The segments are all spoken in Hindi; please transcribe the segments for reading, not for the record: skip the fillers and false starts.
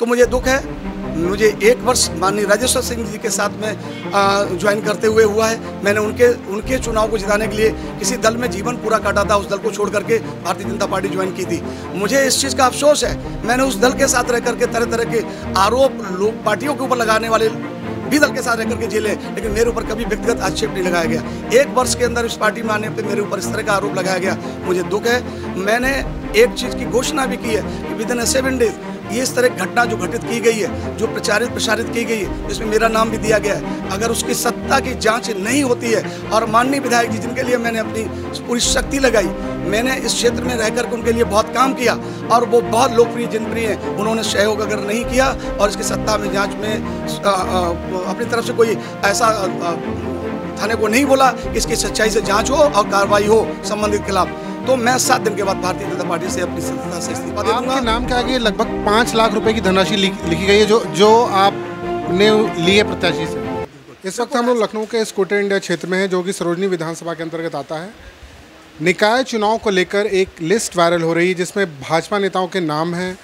तो मुझे दुख है। मुझे 1 वर्ष माननीय राजेश्वर सिंह जी के साथ में ज्वाइन करते हुए हुआ है। मैंने उनके चुनाव को जिताने के लिए किसी दल में जीवन पूरा काटा था, उस दल को छोड़ करके भारतीय जनता पार्टी ज्वाइन की थी। मुझे इस चीज़ का अफसोस है, मैंने उस दल के साथ रह करके तरह तरह के आरोप लोग पार्टियों के ऊपर लगाने वाले भी दल के साथ रह करके झेले, लेकिन मेरे ऊपर कभी व्यक्तिगत आक्षेप नहीं लगाया गया। 1 वर्ष के अंदर इस पार्टी में आने पर मेरे ऊपर इस तरह का आरोप लगाया गया, मुझे दुख है। मैंने एक चीज़ की घोषणा भी की है कि विदिन 7 डेज ये इस तरह की घटना जो घटित की गई है, जो प्रसारित की गई है, जिसमें मेरा नाम भी दिया गया है, अगर उसकी सत्ता की जांच नहीं होती है और माननीय विधायक जी जिनके लिए मैंने अपनी पूरी शक्ति लगाई, मैंने इस क्षेत्र में रहकर के उनके लिए बहुत काम किया और वो बहुत लोकप्रिय जनप्रिय हैं, उन्होंने सहयोग अगर नहीं किया और इसकी सत्ता में जांच में अपनी तरफ से कोई ऐसा थाने को नहीं बोला कि इसकी सच्चाई से जांच हो और कार्रवाई हो संबंधित खिलाफ, तो मैं 7 दिन के बाद भारतीय जनता पार्टी से अपनी सत्ता से इस्तीफा दे दूंगा। आपके नाम के आगे लगभग 5 लाख रुपए की धनराशि लिखी गई है जो आपने ली है प्रत्याशी से। इस वक्त हम लोग लखनऊ के स्कूटर इंडिया क्षेत्र में है, जो कि सरोजनी विधानसभा के अंतर्गत आता है। निकाय चुनाव को लेकर एक लिस्ट वायरल हो रही है जिसमें भाजपा नेताओं के नाम हैं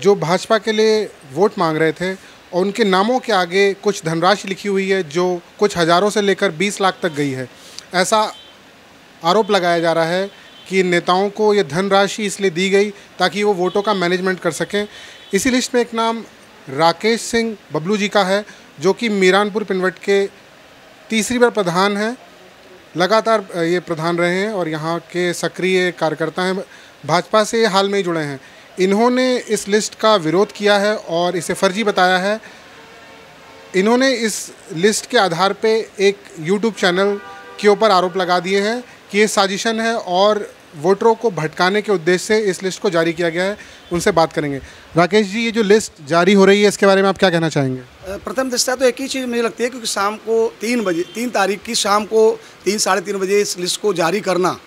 जो भाजपा के लिए वोट मांग रहे थे, और उनके नामों के आगे कुछ धनराशि लिखी हुई है जो कुछ हज़ारों से लेकर 20 लाख तक गई है। ऐसा आरोप लगाया जा रहा है कि नेताओं को ये धनराशि इसलिए दी गई ताकि वो वोटों का मैनेजमेंट कर सकें। इसी लिस्ट में एक नाम राकेश सिंह बबलू जी का है, जो कि मीरानपुर पिनवट के तीसरी बार प्रधान हैं। लगातार ये प्रधान रहे हैं और यहाँ के सक्रिय कार्यकर्ता हैं, भाजपा से हाल में ही जुड़े हैं। इन्होंने इस लिस्ट का विरोध किया है और इसे फर्जी बताया है। इन्होंने इस लिस्ट के आधार पे एक यूट्यूब चैनल के ऊपर आरोप लगा दिए हैं कि ये साजिशन है और वोटरों को भटकाने के उद्देश्य से इस लिस्ट को जारी किया गया है। उनसे बात करेंगे। राकेश जी, ये जो लिस्ट जारी हो रही है इसके बारे में आप क्या कहना चाहेंगे? प्रथम दृष्टया तो एक ही चीज़ मुझे लगती है, क्योंकि शाम को 3 तारीख की शाम को 3 साढ़े 3 बजे इस लिस्ट को जारी करना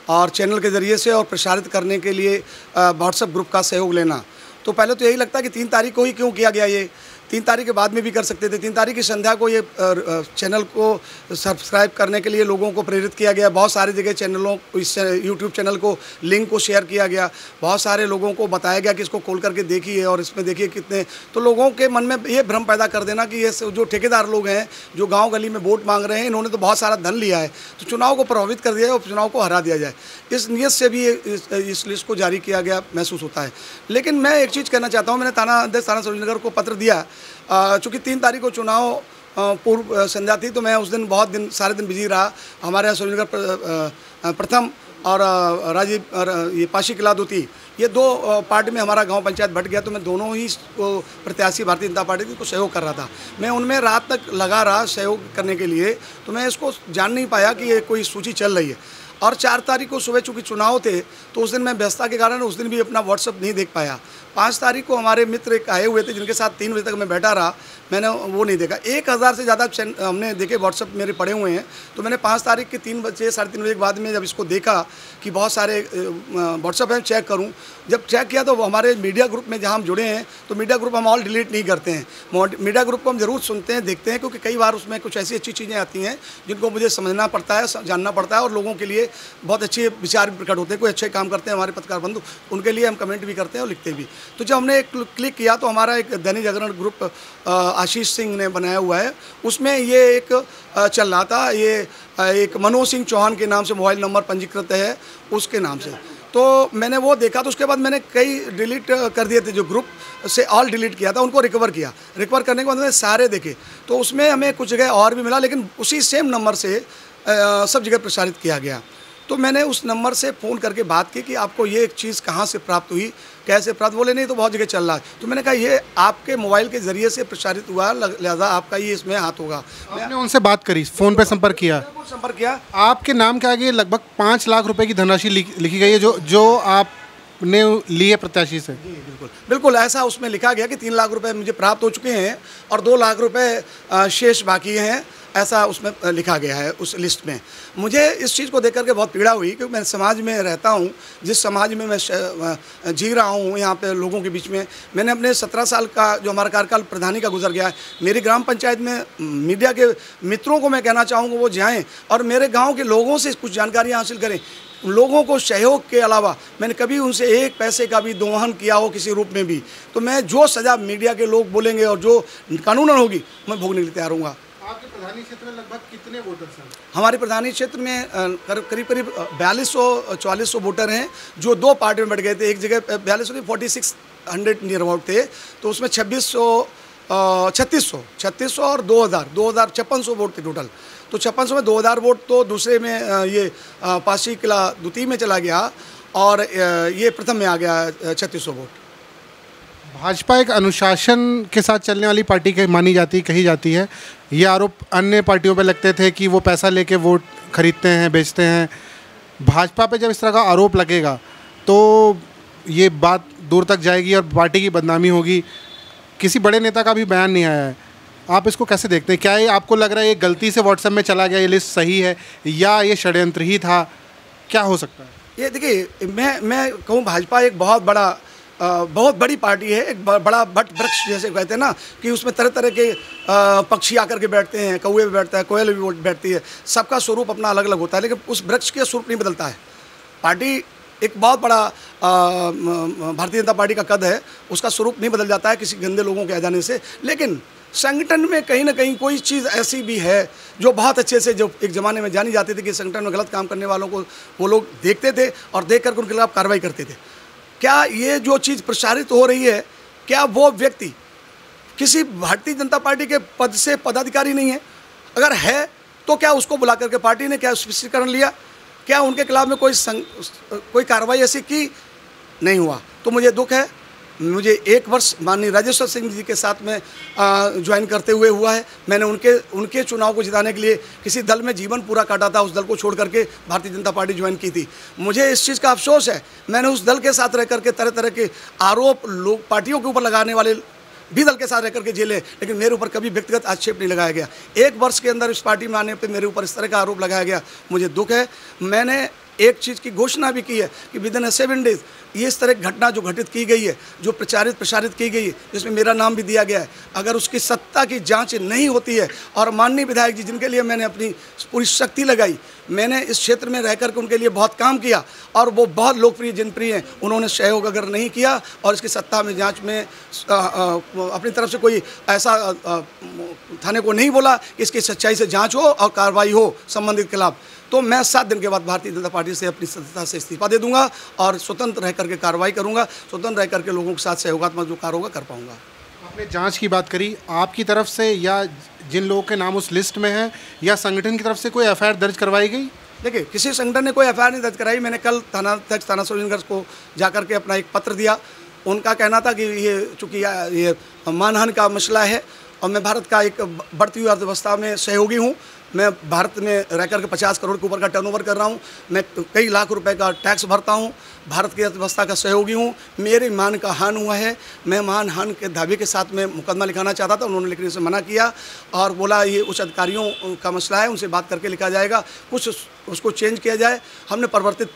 और चैनल के ज़रिए से और प्रसारित करने के लिए व्हाट्सएप ग्रुप का सहयोग लेना, तो पहले तो यही लगता है कि 3 तारीख को ही क्यों किया गया। ये 3 तारीख के बाद में भी कर सकते थे। 3 तारीख की संध्या को ये चैनल को सब्सक्राइब करने के लिए लोगों को प्रेरित किया गया। बहुत सारी जगह चैनलों इस यूट्यूब चैनल को लिंक को शेयर किया गया। बहुत सारे लोगों को बताया गया कि इसको खोल करके देखिए और इसमें देखिए कितने, तो लोगों के मन में ये भ्रम पैदा कर देना कि ये जो ठेकेदार लोग हैं जो गाँव गली में वोट मांग रहे हैं, इन्होंने तो बहुत सारा धन लिया है, तो चुनाव को प्रभावित कर दिया जाए और चुनाव को हरा दिया जाए, इस नीयत से भी इस लिस्ट को जारी किया गया महसूस होता है। लेकिन मैं एक चीज़ कहना चाहता हूँ, मैंने थाना सरोजनगर को पत्र दिया, चूँकि 3 तारीख को चुनाव पूर्व संध्या थी, तो मैं उस दिन सारे दिन बिजी रहा। हमारे यहाँ सरोजनगर प्रथम और राजीव ये पाशी किला दूती, ये 2 पार्टी में हमारा गांव पंचायत बट गया, तो मैं दोनों ही प्रत्याशी भारतीय जनता पार्टी को सहयोग कर रहा था। मैं उनमें रात तक लगा रहा सहयोग करने के लिए, तो मैं इसको जान नहीं पाया कि ये कोई सूची चल रही है। और 4 तारीख को सुबह चूँकि चुनाव थे, तो उस दिन मैं व्यस्तता के कारण उस दिन भी अपना व्हाट्सअप नहीं देख पाया। 5 तारीख को हमारे मित्र एक आए हुए थे जिनके साथ 3 बजे तक मैं बैठा रहा, मैंने वो नहीं देखा। 1000 से ज़्यादा हमने देखे व्हाट्सअप मेरे पड़े हुए हैं, तो मैंने 5 तारीख के 3 बजे साढ़े 3 बजे के बाद में जब इसको देखा कि बहुत सारे व्हाट्सअप हैं, चेक करूं, जब चेक किया तो हमारे मीडिया ग्रुप में जहां हम जुड़े हैं, तो मीडिया ग्रुप हम ऑल डिलीट नहीं करते हैं। मीडिया ग्रुप को हम ज़रूर सुनते हैं, देखते हैं, क्योंकि कई बार उसमें कुछ ऐसी अच्छी चीज़ें आती हैं जिनको मुझे समझना पड़ता है, जानना पड़ता है, और लोगों के लिए बहुत अच्छे विचार भी प्रकट होते हैं। कोई अच्छे काम करते हैं हमारे पत्रकार बंधु, उनके लिए हम कमेंट भी करते हैं और लिखते भी। तो जब हमने क्लिक किया तो हमारा एक दैनिक जागरण ग्रुप आशीष सिंह ने बनाया हुआ है, उसमें ये एक चल रहा था, ये एक मनोज सिंह चौहान के नाम से मोबाइल नंबर पंजीकृत है उसके नाम से। तो मैंने वो देखा, तो उसके बाद मैंने कई डिलीट कर दिए थे, जो ग्रुप से ऑल डिलीट किया था उनको रिकवर किया। रिकवर करने के बाद मैंने सारे देखे, तो उसमें हमें कुछ जगह और भी मिला, लेकिन उसी सेम नंबर से सब जगह प्रसारित किया गया। तो मैंने उस नंबर से फ़ोन करके बात की कि आपको ये एक चीज़ कहाँ से प्राप्त हुई, कैसे प्राप्त, बोले नहीं तो बहुत जगह चल रहा है। तो मैंने कहा ये आपके मोबाइल के ज़रिए से प्रसारित हुआ, लिहाजा आपका ये इसमें हाथ होगा। मैंने उनसे बात करी, फ़ोन पे संपर्क किया। आपके नाम के आगे लगभग 5 लाख रुपए की धनराशि लिखी गई है जो आपने ली है प्रत्याशी से। जी बिल्कुल ऐसा उसमें लिखा गया कि 3 लाख रुपए मुझे प्राप्त हो चुके हैं और 2 लाख रुपए शेष बाकी हैं। ऐसा उसमें लिखा गया है उस लिस्ट में। मुझे इस चीज़ को देख करके बहुत पीड़ा हुई, क्योंकि मैं समाज में रहता हूँ, जिस समाज में मैं जी रहा हूँ यहाँ पे लोगों के बीच में। मैंने अपने 17 साल का जो हमारा कार्यकाल प्रधानी का गुजर गया है, मेरी ग्राम पंचायत में मीडिया के मित्रों को मैं कहना चाहूँगा वो जाएँ और मेरे गाँव के लोगों से कुछ जानकारियाँ हासिल करें। लोगों को सहयोग के अलावा मैंने कभी उनसे एक पैसे का भी दोहन किया हो किसी रूप में भी, तो मैं जो सज़ा मीडिया के लोग बोलेंगे और जो कानूनन होगी मैं भोगने के लिए तैयार हूँगा। आपके प्रधानी क्षेत्र में लगभग कितने वोटर्स हैं? हमारे प्रधानी क्षेत्र में करीब 4200-4400 वोटर हैं, जो 2 पार्ट में बढ़ गए थे। एक जगह 4600 नियर अबाउट थे, तो उसमें 3600 और 2000 5600 वोट थे टोटल। तो 5600 में 2000 वोट तो दूसरे में ये पासी किला द्वितीय में चला गया और ये प्रथम में आ गया 3600 वोट। भाजपा एक अनुशासन के साथ चलने वाली पार्टी कही जाती है। ये आरोप अन्य पार्टियों पर लगते थे कि वो पैसा लेके वोट खरीदते हैं, बेचते हैं। भाजपा पे जब इस तरह का आरोप लगेगा तो ये बात दूर तक जाएगी और पार्टी की बदनामी होगी। किसी बड़े नेता का भी बयान नहीं आया है, आप इसको कैसे देखते हैं? क्या ये आपको लग रहा है ये गलती से व्हाट्सएप में चला गया, ये लिस्ट सही है या ये षड्यंत्र ही था? क्या हो सकता है? ये देखिए, मैं कहूँ भाजपा एक बहुत बड़ी पार्टी है, एक बड़ा वट वृक्ष जैसे कहते हैं ना, कि उसमें तरह तरह के पक्षी आकर के बैठते हैं, कौवे भी बैठता है, कोयल भी बैठती है, सबका स्वरूप अपना अलग अलग होता है, लेकिन उस वृक्ष के स्वरूप नहीं बदलता है। पार्टी एक बहुत बड़ा भारतीय जनता पार्टी का कद है, उसका स्वरूप नहीं बदल जाता है किसी गंदे लोगों के आ जाने से। लेकिन संगठन में कहीं ना कहीं कोई चीज़ ऐसी भी है जो बहुत अच्छे से, जो एक ज़माने में जानी जाती थी कि संगठन में गलत काम करने वालों को वो लोग देखते थे और देख कर उनके खिलाफ कार्रवाई करते थे। क्या ये जो चीज़ प्रसारित हो रही है, क्या वो व्यक्ति किसी भारतीय जनता पार्टी के पद से पदाधिकारी नहीं है? अगर है तो क्या उसको बुला करके पार्टी ने क्या स्पष्टीकरण लिया? क्या उनके खिलाफ में कोई कार्रवाई ऐसी की? नहीं हुआ। तो मुझे दुख है। मुझे 1 वर्ष माननीय राजेश्वर सिंह जी के साथ में ज्वाइन करते हुए हुआ है। मैंने उनके चुनाव को जिताने के लिए किसी दल में जीवन पूरा काटा था, उस दल को छोड़ करके भारतीय जनता पार्टी ज्वाइन की थी। मुझे इस चीज़ का अफसोस है, मैंने उस दल के साथ रह करके तरह तरह के आरोप लोग पार्टियों के ऊपर लगाने वाले भी दल के साथ रह करके जेले, लेकिन मेरे ऊपर कभी व्यक्तिगत आक्षेप नहीं लगाया गया। 1 वर्ष के अंदर इस पार्टी में आने पर मेरे ऊपर इस तरह का आरोप लगाया गया, मुझे दुख है। मैंने एक चीज़ की घोषणा भी की है कि विदिन 7 डेज ये इस तरह की घटना जो घटित की गई है, जो प्रसारित की गई है, जिसमें मेरा नाम भी दिया गया है, अगर उसकी सत्ता की जांच नहीं होती है और माननीय विधायक जी जिनके लिए मैंने अपनी पूरी शक्ति लगाई, मैंने इस क्षेत्र में रह करके उनके लिए बहुत काम किया और वो बहुत लोकप्रिय जनप्रिय हैं, उन्होंने सहयोग अगर नहीं किया और इसकी सत्ता में जांच में अपनी तरफ से कोई ऐसा थाने को नहीं बोला कि इसकी सच्चाई से जांच हो और कार्रवाई हो संबंधित खिलाफ, तो मैं 7 दिन के बाद भारतीय जनता पार्टी से अपनी सदस्यता से इस्तीफा दे दूंगा और स्वतंत्र रह करके कार्रवाई करूंगा, स्वतंत्र रह करके लोगों के साथ सहयोगात्मक जो कार्य होगा कर पाऊंगा। आपने जांच की बात करी, आपकी तरफ से या जिन लोगों के नाम उस लिस्ट में है या संगठन की तरफ से कोई एफआईआर दर्ज करवाई गई? देखिए, किसी संगठन ने कोई एफआईआर नहीं दर्ज कराई। मैंने कल थानाध्यक्ष थाना सरोजनगंज को जाकर के अपना एक पत्र दिया। उनका कहना था कि ये चूँकि ये मानहानि का मसला है और मैं भारत का एक बढ़ती हुई अर्थव्यवस्था में सहयोगी हूँ। मैं भारत में रह कर के 50 करोड़ के ऊपर का टर्नओवर कर रहा हूँ। मैं कई लाख रुपए का टैक्स भरता हूँ, भारत की अर्थव्यवस्था का सहयोगी हूँ। मेरे मान का हानि हुआ है, मैं मानहान के दावे के साथ में मुकदमा लिखाना चाहता था, उन्होंने लिखने से मना किया और बोला ये उच्च अधिकारियों का मसला है, उनसे बात करके लिखा जाएगा, कुछ उसको चेंज किया जाए। हमने परिवर्तित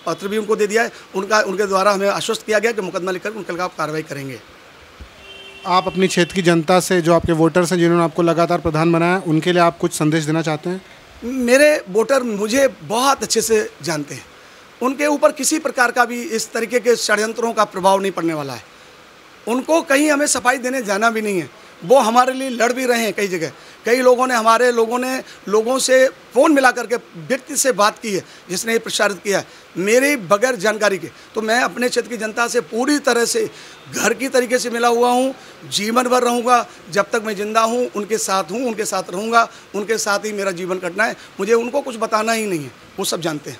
पत्र भी उनको दे दिया है, उनके द्वारा हमें आश्वस्त किया गया कि मुकदमा लिखकर उनके खिलाफ कार्रवाई करेंगे। आप अपनी क्षेत्र की जनता से, जो आपके वोटर्स हैं जिन्होंने आपको लगातार प्रधान बनाया, उनके लिए आप कुछ संदेश देना चाहते हैं? मेरे वोटर मुझे बहुत अच्छे से जानते हैं, उनके ऊपर किसी प्रकार का भी इस तरीके के षड्यंत्रों का प्रभाव नहीं पड़ने वाला है। उनको कहीं हमें सफाई देने जाना भी नहीं है, वो हमारे लिए लड़ भी रहे हैं। कई जगह कई लोगों ने लोगों से फ़ोन मिला करके व्यक्ति से बात की है जिसने ये प्रसारित किया है मेरे बगैर जानकारी के। तो मैं अपने क्षेत्र की जनता से पूरी तरह से घर की तरीके से मिला हुआ हूँ, जीवन भर रहूँगा। जब तक मैं जिंदा हूँ उनके साथ हूँ, उनके साथ रहूँगा, उनके साथ ही मेरा जीवन कटना है। मुझे उनको कुछ बताना ही नहीं है, वो सब जानते हैं।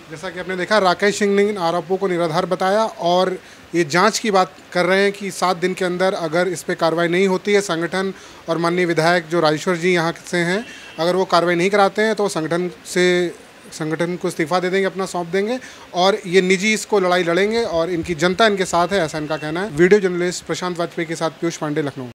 जैसा कि आपने देखा, राकेश सिंह ने इन आरोपों को निराधार बताया और ये जांच की बात कर रहे हैं कि 7 दिन के अंदर अगर इस पर कार्रवाई नहीं होती है, संगठन और माननीय विधायक जो राजेश्वर जी यहाँ से हैं, अगर वो कार्रवाई नहीं कराते हैं तो संगठन को इस्तीफा दे देंगे, अपना सौंप देंगे और ये निजी इसको लड़ाई लड़ेंगे और इनकी जनता इनके साथ है, ऐसा इनका कहना है। वीडियो जर्नलिस्ट प्रशांत वाजपेयी के साथ पीयूष पांडे, लखनऊ।